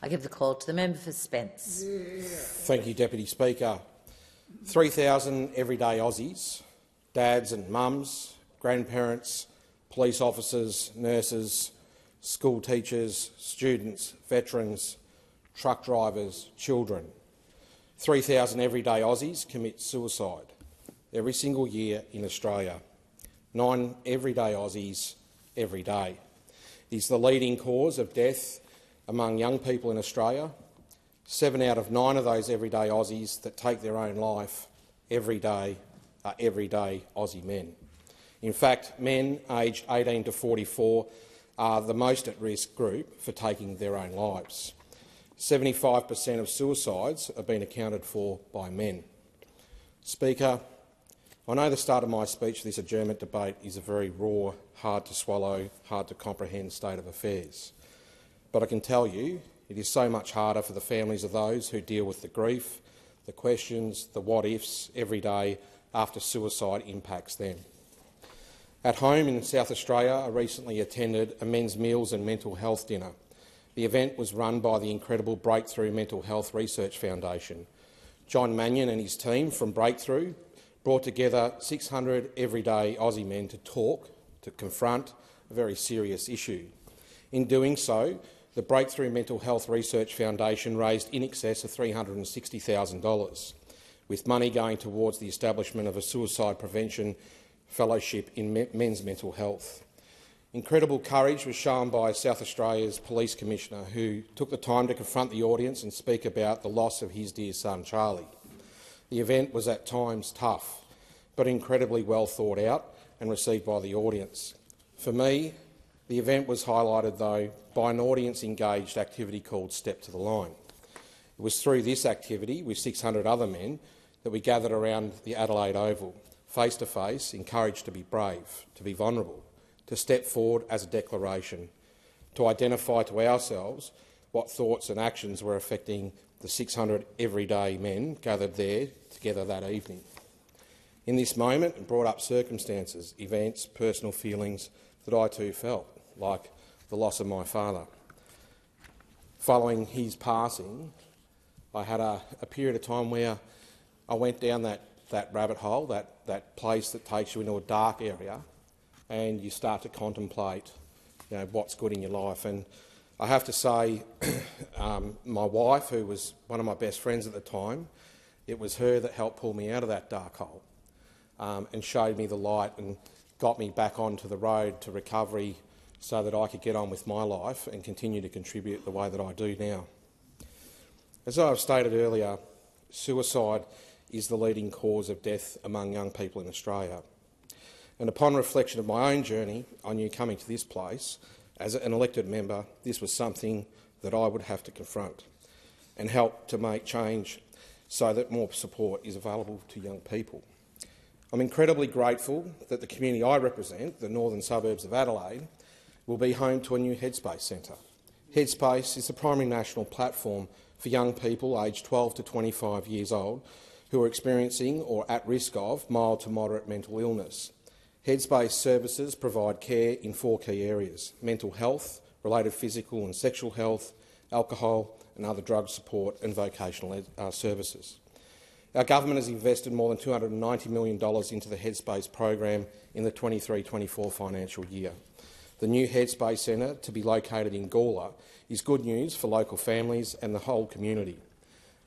I give the call to the member for Spence. Thank you, Deputy Speaker. 3,000 everyday Aussies, dads and mums, grandparents, police officers, nurses, school teachers, students, veterans, truck drivers, children. 3,000 everyday Aussies commit suicide every single year in Australia. 9 everyday Aussies every day. It is the leading cause of death among young people in Australia. 7 out of 9 of those everyday Aussies that take their own life every day are everyday Aussie men. In fact, men aged 18 to 44 are the most at-risk group for taking their own lives. 75% of suicides have been accounted for by men. Speaker, I know the start of my speech to this adjournment debate is a very raw, hard-to-swallow, hard-to-comprehend state of affairs. But I can tell you it is so much harder for the families of those who deal with the grief, the questions, the what-ifs every day after suicide impacts them. At home in South Australia, I recently attended a men's meals and mental health dinner. The event was run by the incredible Breakthrough Mental Health Research Foundation. John Mannion and his team from Breakthrough brought together 600 everyday Aussie men to talk, to confront a very serious issue. In doing so, the Breakthrough Mental Health Research Foundation raised in excess of $360,000, with money going towards the establishment of a suicide prevention fellowship in men's mental health. Incredible courage was shown by South Australia's Police Commissioner, who took the time to confront the audience and speak about the loss of his dear son, Charlie. The event was at times tough, but incredibly well thought out and received by the audience. For me, the event was highlighted, though, by an audience-engaged activity called Step to the Line. It was through this activity, with 600 other men, that we gathered around the Adelaide Oval, face-to-face, encouraged to be brave, to be vulnerable, to step forward as a declaration, to identify to ourselves what thoughts and actions were affecting the 600 everyday men gathered there together that evening. In this moment, it brought up circumstances, events, personal feelings that I too felt, like the loss of my father. Following his passing, I had a period of time where I went down that rabbit hole, that place that takes you into a dark area, and you start to contemplate what's good in your life. And I have to say, my wife, who was one of my best friends at the time, it was her that helped pull me out of that dark hole and showed me the light and got me back onto the road to recovery so that I could get on with my life and continue to contribute the way that I do now. As I've stated earlier, suicide is the leading cause of death among young people in Australia. And upon reflection of my own journey, I knew coming to this place, as an elected member, this was something that I would have to confront and help to make change so that more support is available to young people. I'm incredibly grateful that the community I represent, the northern suburbs of Adelaide, will be home to a new Headspace Centre. Headspace is the primary national platform for young people aged 12 to 25 years old who are experiencing or at risk of mild to moderate mental illness. Headspace services provide care in 4 key areas: mental health, related physical and sexual health, alcohol and other drug support, and vocational services. Our government has invested more than $290 million into the Headspace program in the 23-24 financial year. The new Headspace Centre, to be located in Gawler, is good news for local families and the whole community.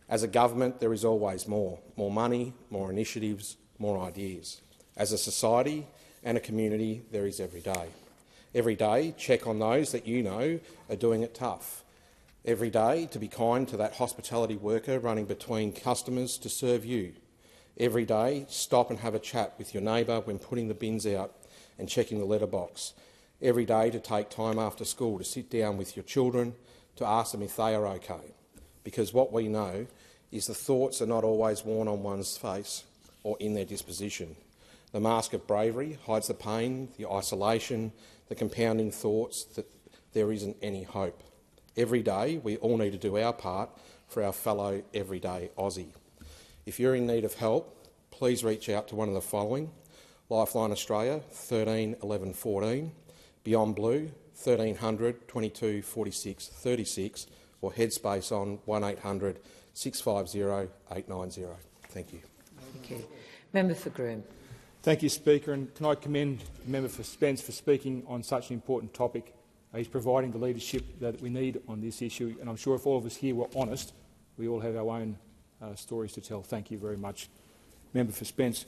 As a government, there is always more money, more initiatives, more ideas. As a society and a community, there is every day. Every day, check on those that you know are doing it tough. Every day, to be kind to that hospitality worker running between customers to serve you. Every day, stop and have a chat with your neighbour when putting the bins out and checking the letterbox. Every day, to take time after school to sit down with your children to ask them if they are okay. Because what we know is the thoughts are not always worn on one's face or in their disposition. The mask of bravery hides the pain, the isolation, the compounding thoughts that there isn't any hope. Every day, we all need to do our part for our fellow everyday Aussie. If you're in need of help, please reach out to one of the following: Lifeline Australia 13 11 14, Beyond Blue 1300 22 46 36, or Headspace on 1800 650 890. Thank you. Thank you. Member for Groom. Thank you, Speaker, and can I commend the member for Spence for speaking on such an important topic. He's providing the leadership that we need on this issue, and I'm sure if all of us here were honest, we all have our own stories to tell. Thank you very much, member for Spence.